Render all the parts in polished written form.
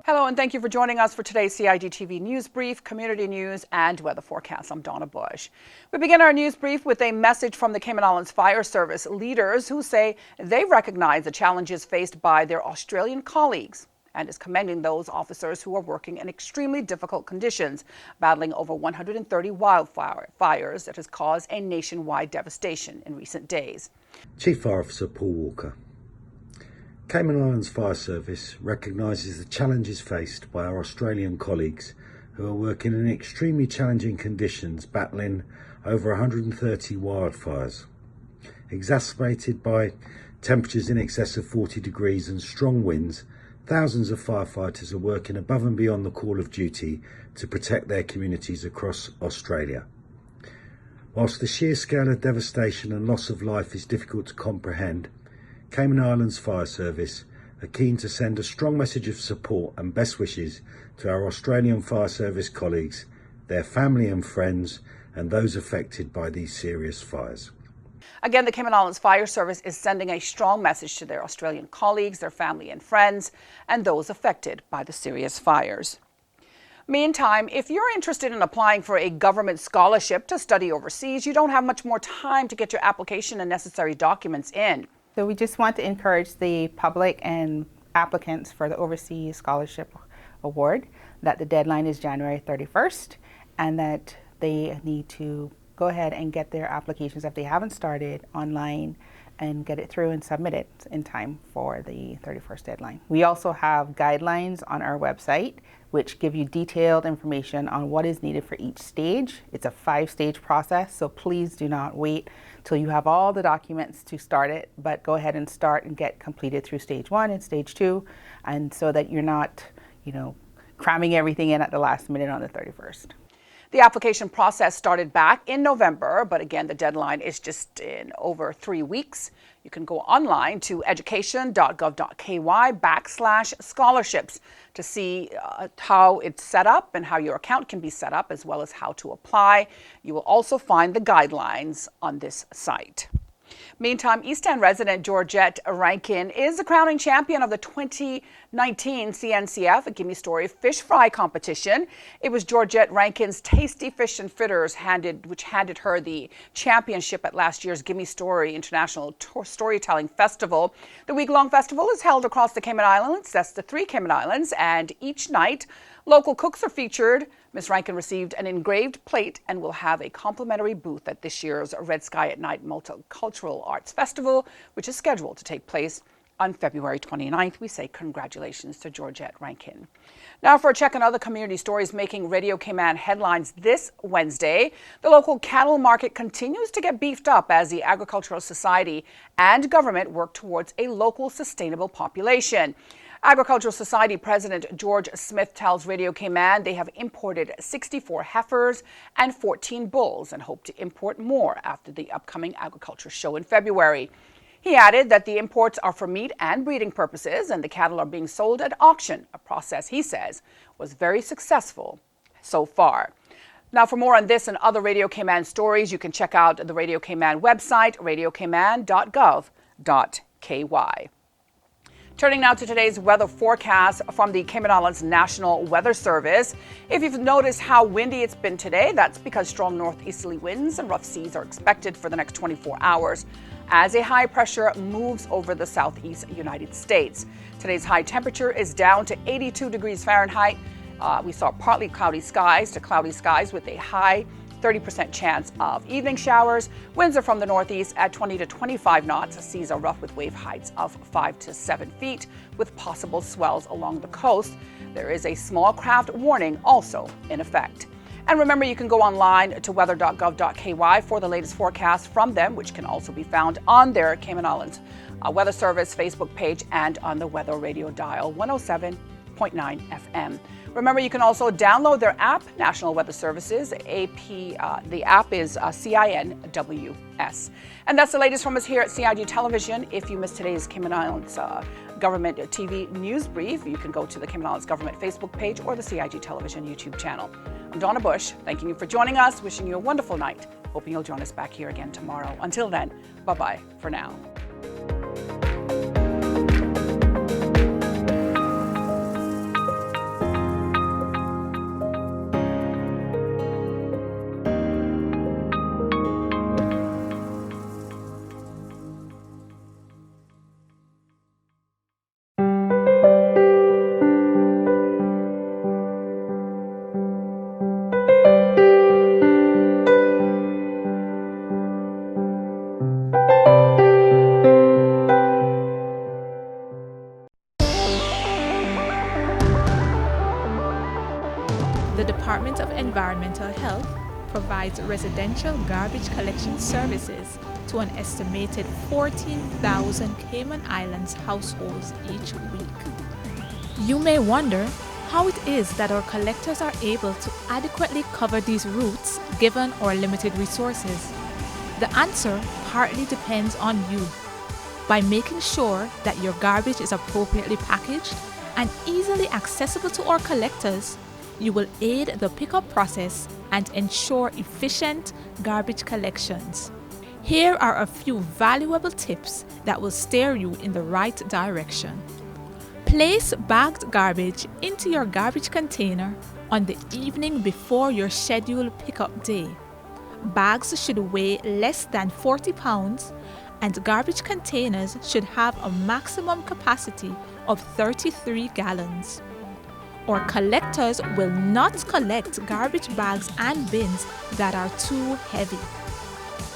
Hello and thank you for joining us for today's CIG-TV News Brief, Community News and Weather Forecast. I'm Donna Bush. We begin our news brief with a message from the Cayman Islands Fire Service leaders who say they recognize the challenges faced by their Australian colleagues and is commending those officers who are working in extremely difficult conditions, battling over 130 wildfires that has caused a nationwide devastation in recent days. Chief Fire Officer Paul Walker. Cayman Islands Fire Service recognises the challenges faced by our Australian colleagues who are working in extremely challenging conditions, battling over 130 wildfires. Exacerbated by temperatures in excess of 40 degrees and strong winds, thousands of firefighters are working above and beyond the call of duty to protect their communities across Australia. Whilst the sheer scale of devastation and loss of life is difficult to comprehend, Cayman Islands Fire Service are keen to send a strong message of support and best wishes to our Australian Fire Service colleagues, their family and friends, and those affected by these serious fires. Again, the Cayman Islands Fire Service is sending a strong message to their Australian colleagues, their family and friends, and those affected by the serious fires. Meantime, if you're interested in applying for a government scholarship to study overseas, you don't have much more time to get your application and necessary documents in. So we just want to encourage the public and applicants for the Overseas Scholarship Award that the deadline is January 31st and that they need to go ahead and get their applications, if they haven't started, online and get it through and submit it in time for the 31st deadline. We also have guidelines on our website which give you detailed information on what is needed for each stage. It's a 5-stage process, so please do not wait till you have all the documents to start it, but go ahead and start and get completed through stage 1 and stage 2, and so that you're not, cramming everything in at the last minute on the 31st. The application process started back in November, but again, the deadline is just in over 3 weeks. You can go online to education.gov.ky/scholarships to see how it's set up and how your account can be set up, as well as how to apply. You will also find the guidelines on this site. Meantime, East End resident Georgette Rankin is the crowning champion of the 2019 CNCF Gimistory Fish Fry Competition. It was Georgette Rankin's Tasty Fish and Fritters which handed her the championship at last year's Gimistory International Storytelling Festival. The week-long festival is held across the Cayman Islands. That's the 3 Cayman Islands, and each night local cooks are featured. Ms. Rankin received an engraved plate and will have a complimentary booth at this year's Red Sky at Night Multicultural Arts Festival, which is scheduled to take place on February 29th. We say congratulations to Georgette Rankin. Now for a check on other community stories making Radio Cayman headlines this Wednesday. The local cattle market continues to get beefed up as the Agricultural Society and government work towards a local sustainable population. Agricultural Society President George Smith tells Radio Cayman they have imported 64 heifers and 14 bulls and hope to import more after the upcoming agriculture show in February. He added that the imports are for meat and breeding purposes and the cattle are being sold at auction, a process he says was very successful so far. Now for more on this and other Radio Cayman stories, you can check out the Radio Cayman website, radiocayman.gov.ky. Turning now to today's weather forecast from the Cayman Islands National Weather Service. If you've noticed how windy it's been today, that's because strong northeasterly winds and rough seas are expected for the next 24 hours as a high pressure moves over the southeast United States. Today's high temperature is down to 82 degrees Fahrenheit. We saw partly cloudy skies to cloudy skies with a high 30% chance of evening showers. Winds are from the northeast at 20 to 25 knots. Seas are rough with wave heights of 5 to 7 feet with possible swells along the coast. There is a small craft warning also in effect. And remember, you can go online to weather.gov.ky for the latest forecast from them, which can also be found on their Cayman Islands Weather Service Facebook page and on the Weather Radio dial 107.9 FM. Remember, you can also download their app, National Weather Services. The app is CINWS. And that's the latest from us here at CIG Television. If you missed today's Cayman Islands Government TV News Brief, you can go to the Cayman Islands Government Facebook page or the CIG Television YouTube channel. I'm Donna Bush, thanking you for joining us, wishing you a wonderful night. Hoping you'll join us back here again tomorrow. Until then, bye-bye for now. The Department of Environmental Health provides residential garbage collection services to an estimated 14,000 Cayman Islands households each week. You may wonder how it is that our collectors are able to adequately cover these routes given our limited resources. The answer partly depends on you. By making sure that your garbage is appropriately packaged and easily accessible to our collectors, you will aid the pickup process and ensure efficient garbage collections. Here are a few valuable tips that will steer you in the right direction. Place bagged garbage into your garbage container on the evening before your scheduled pickup day. Bags should weigh less than 40 pounds and garbage containers should have a maximum capacity of 33 gallons. Our collectors will not collect garbage bags and bins that are too heavy.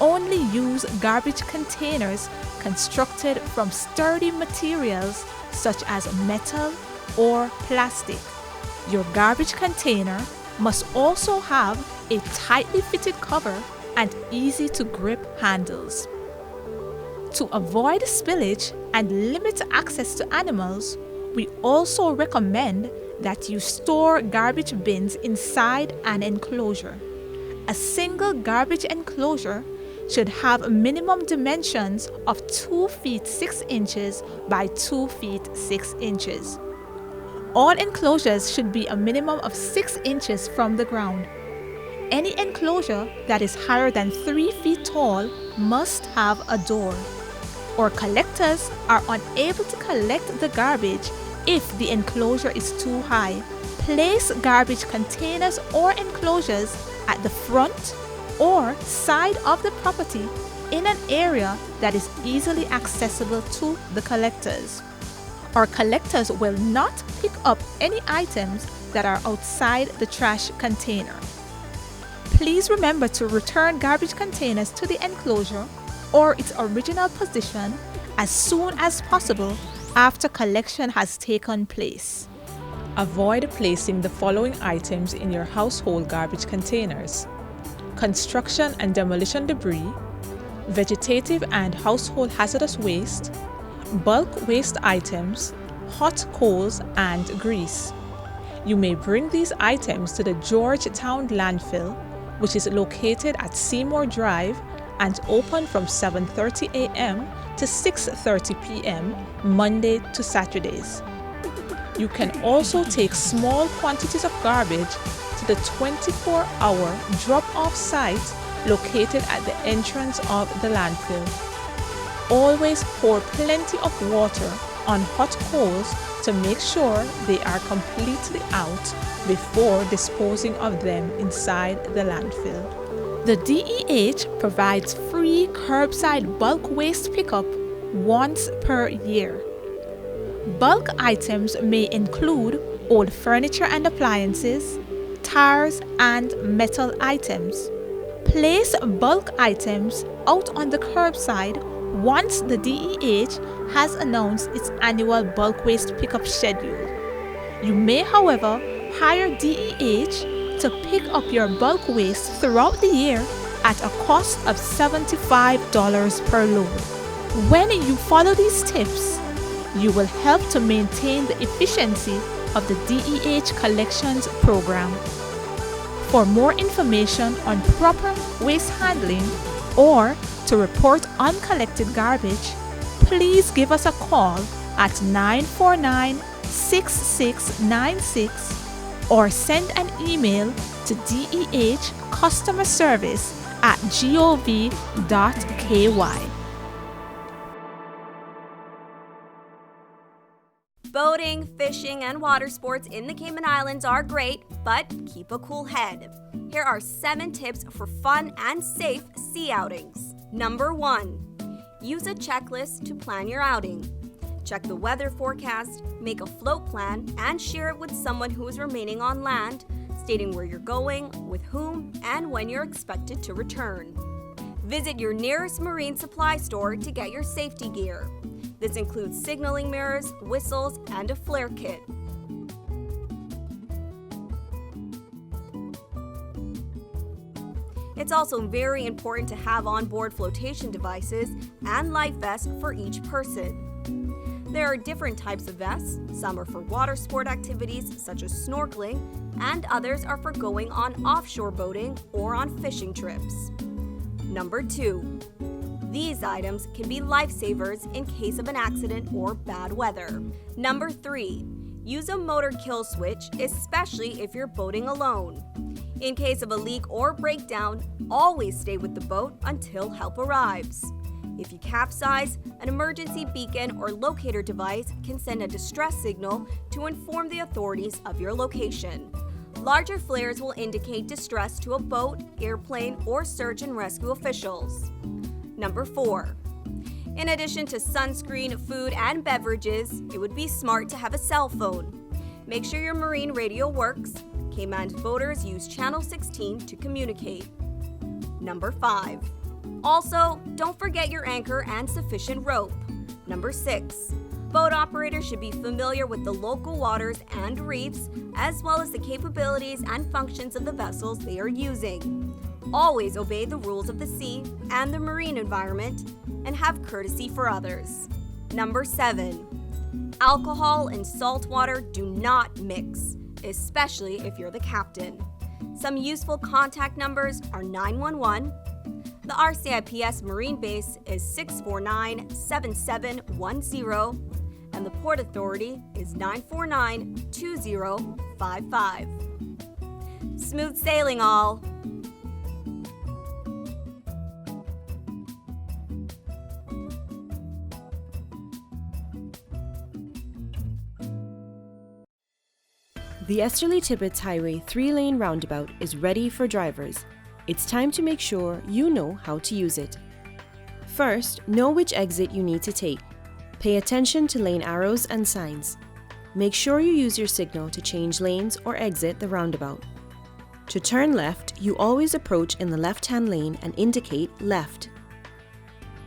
Only use garbage containers constructed from sturdy materials such as metal or plastic. Your garbage container must also have a tightly fitted cover and easy to grip handles. To avoid spillage and limit access to animals, we also recommend that you store garbage bins inside an enclosure. A single garbage enclosure should have minimum dimensions of 2 feet 6 inches by 2 feet 6 inches. All enclosures should be a minimum of 6 inches from the ground. Any enclosure that is higher than 3 feet tall must have a door. Our collectors are unable to collect the garbage if the enclosure is too high. Place garbage containers or enclosures at the front or side of the property in an area that is easily accessible to the collectors. Our collectors will not pick up any items that are outside the trash container. Please remember to return garbage containers to the enclosure or its original position as soon as possible after collection has taken place. Avoid placing the following items in your household garbage containers: construction and demolition debris, vegetative and household hazardous waste, bulk waste items, hot coals, and grease. You may bring these items to the Georgetown landfill, which is located at Seymour Drive and open from 7:30 a.m. to 6:30 p.m. Monday to Saturdays. You can also take small quantities of garbage to the 24-hour drop-off site located at the entrance of the landfill. Always pour plenty of water on hot coals to make sure they are completely out before disposing of them inside the landfill. The DEH provides free curbside bulk waste pickup once per year. Bulk items may include old furniture and appliances, tires, and metal items. Place bulk items out on the curbside once the DEH has announced its annual bulk waste pickup schedule. You may, however, hire DEH to pick up your bulk waste throughout the year at a cost of $75 per load. When you follow these tips, you will help to maintain the efficiency of the DEH collections program. For more information on proper waste handling or to report uncollected garbage, please give us a call at 949-6696 or send an email to dehcustomerservice@gov.ky. Boating, fishing, and water sports in the Cayman Islands are great, but keep a cool head. Here are 7 tips for fun and safe sea outings. Number 1. Use a checklist to plan your outing. Check the weather forecast, make a float plan, and share it with someone who is remaining on land, stating where you're going, with whom, and when you're expected to return. Visit your nearest marine supply store to get your safety gear. This includes signaling mirrors, whistles, and a flare kit. It's also very important to have onboard flotation devices and life vests for each person. There are different types of vests. Some are for water sport activities such as snorkeling, and others are for going on offshore boating or on fishing trips. Number 2. These items can be lifesavers in case of an accident or bad weather. Number 3. Use a motor kill switch, especially if you're boating alone. In case of a leak or breakdown, always stay with the boat until help arrives. If you capsize, an emergency beacon or locator device can send a distress signal to inform the authorities of your location. Larger flares will indicate distress to a boat, airplane, or search and rescue officials. Number 4. In addition to sunscreen, food, and beverages, it would be smart to have a cell phone. Make sure your marine radio works. Cayman boaters use Channel 16 to communicate. Number 5. Also, don't forget your anchor and sufficient rope. Number 6. Boat operators should be familiar with the local waters and reefs, as well as the capabilities and functions of the vessels they are using. Always obey the rules of the sea and the marine environment, and have courtesy for others. Number 7. Alcohol and salt water do not mix, especially if you're the captain. Some useful contact numbers are 911. The RCIPS Marine Base is 649-7710, and the Port Authority is 949-2055. Smooth sailing, all! The Esterly-Tibbetts Highway 3-lane roundabout is ready for drivers. It's time to make sure you know how to use it. First, know which exit you need to take. Pay attention to lane arrows and signs. Make sure you use your signal to change lanes or exit the roundabout. To turn left, you always approach in the left-hand lane and indicate left.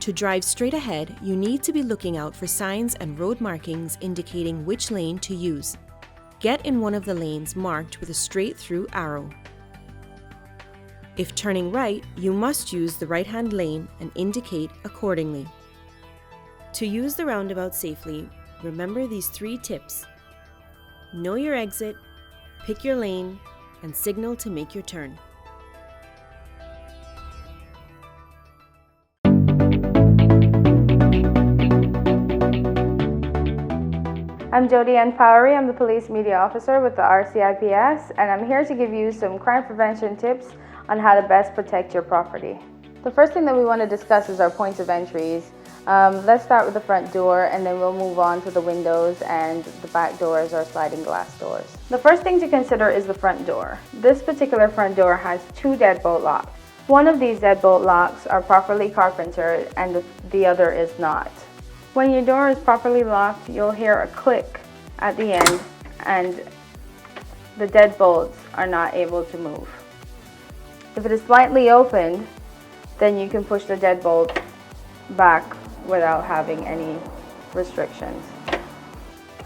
To drive straight ahead, you need to be looking out for signs and road markings indicating which lane to use. Get in one of the lanes marked with a straight-through arrow. If turning right, you must use the right-hand lane and indicate accordingly. To use the roundabout safely, remember these 3 tips. Know your exit, pick your lane, and signal to make your turn. I'm Jody Ann Powery. I'm the Police Media Officer with the RCIPS, and I'm here to give you some crime prevention tips on how to best protect your property. The first thing that we want to discuss is our points of entries. Let's start with the front door, and then we'll move on to the windows and the back doors or sliding glass doors. The first thing to consider is the front door. This particular front door has 2 deadbolt locks. One of these deadbolt locks are properly carpentered and the other is not. When your door is properly locked, you'll hear a click at the end and the deadbolts are not able to move. If it is slightly opened, then you can push the deadbolt back without having any restrictions.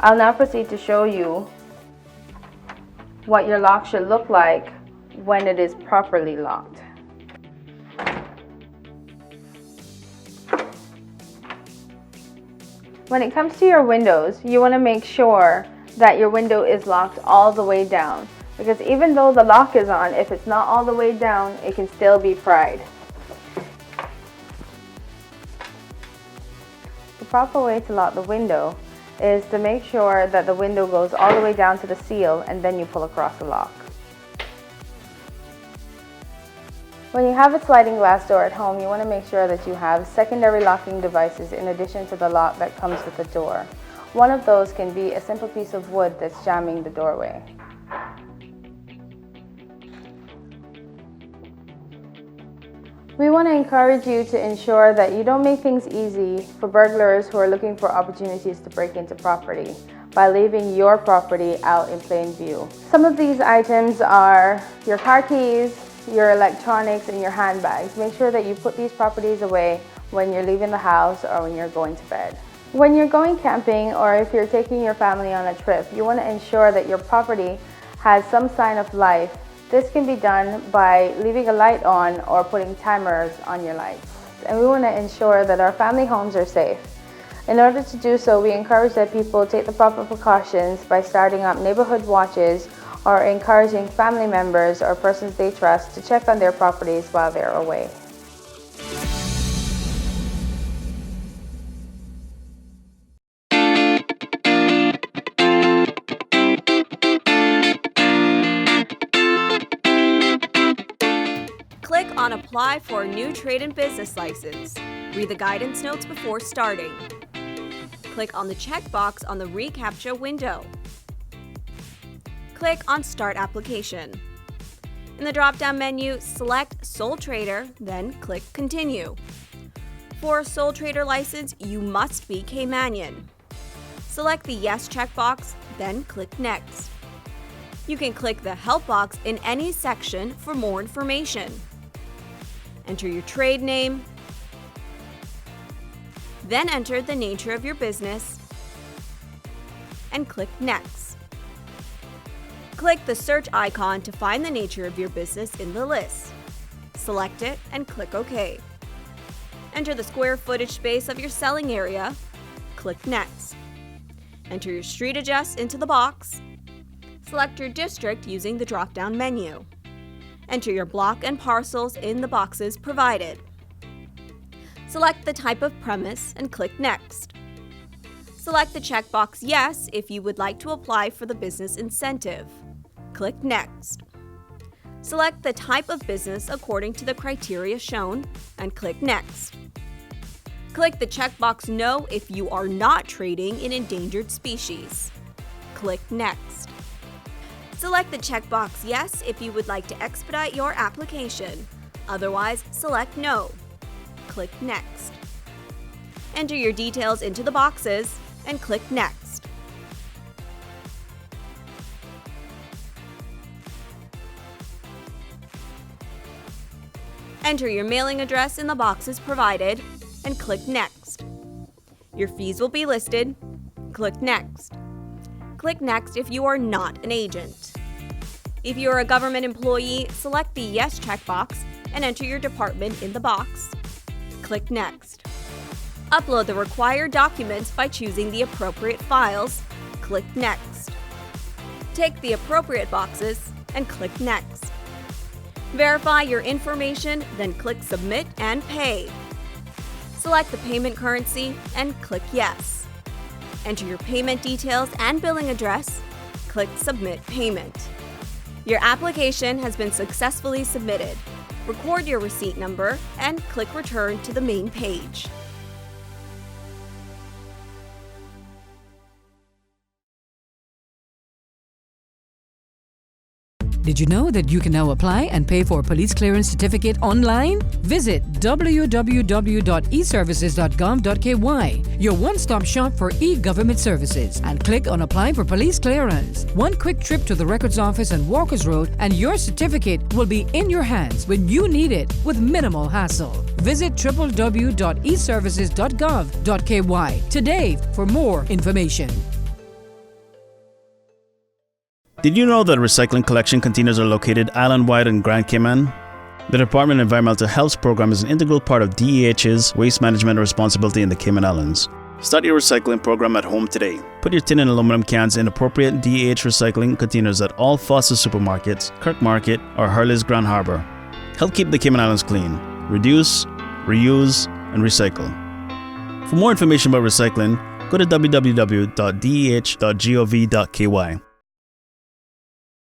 I'll now proceed to show you what your lock should look like when it is properly locked. When it comes to your windows, you want to make sure that your window is locked all the way down, because even though the lock is on, if it's not all the way down, it can still be pried. The proper way to lock the window is to make sure that the window goes all the way down to the seal and then you pull across the lock. When you have a sliding glass door at home, you want to make sure that you have secondary locking devices in addition to the lock that comes with the door. One of those can be a simple piece of wood that's jamming the doorway. We want to encourage you to ensure that you don't make things easy for burglars who are looking for opportunities to break into property by leaving your property out in plain view. Some of these items are your car keys, your electronics, and your handbags. Make sure that you put these properties away when you're leaving the house or when you're going to bed. When you're going camping or if you're taking your family on a trip, you want to ensure that your property has some sign of life This can be done by leaving a light on or putting timers on your lights. And we want to ensure that our family homes are safe. In order to do so, we encourage that people take the proper precautions by starting up neighborhood watches or encouraging family members or persons they trust to check on their properties while they're away. Click on Apply for a new trade and business license. Read the guidance notes before starting. Click on the checkbox on the reCAPTCHA window. Click on Start Application. In the drop-down menu, select Sole Trader, then click Continue. For a sole trader license, you must be Caymanian. Select the Yes checkbox, then click Next. You can click the Help box in any section for more information. Enter your trade name, then enter the nature of your business, and click Next. Click the search icon to find the nature of your business in the list. Select it and click OK. Enter the square footage space of your selling area, click Next. Enter your street address into the box. Select your district using the drop-down menu. Enter your block and parcels in the boxes provided. Select the type of premise and click Next. Select the checkbox Yes if you would like to apply for the business incentive. Click Next. Select the type of business according to the criteria shown and click Next. Click the checkbox No if you are not trading in endangered species. Click Next. Select the checkbox Yes if you would like to expedite your application. Otherwise, select No. Click Next. Enter your details into the boxes and click Next. Enter your mailing address in the boxes provided and click Next. Your fees will be listed. Click Next. Click Next if you are not an agent. If you are a government employee, select the Yes checkbox and enter your department in the box. Click Next. Upload the required documents by choosing the appropriate files. Click Next. Take the appropriate boxes and click Next. Verify your information, then click Submit and Pay. Select the payment currency and click Yes. Enter your payment details and billing address. Click Submit Payment. Your application has been successfully submitted. Record your receipt number and click Return to the main page. Did you know that you can now apply and pay for a police clearance certificate online? Visit www.eservices.gov.ky, your one-stop shop for e-government services, and click on Apply for Police Clearance. One quick trip to the Records Office and Walkers Road and your certificate will be in your hands when you need it with minimal hassle. Visit www.eservices.gov.ky today for more information. Did you know that recycling collection containers are located island-wide in Grand Cayman? The Department of Environmental Health's program is an integral part of DEH's waste management responsibility in the Cayman Islands. Start your recycling program at home today. Put your tin and aluminum cans in appropriate DEH recycling containers at all Foster supermarkets, Kirk Market, or Hurley's Grand Harbor. Help keep the Cayman Islands clean. Reduce, reuse, and recycle. For more information about recycling, go to www.deh.gov.ky.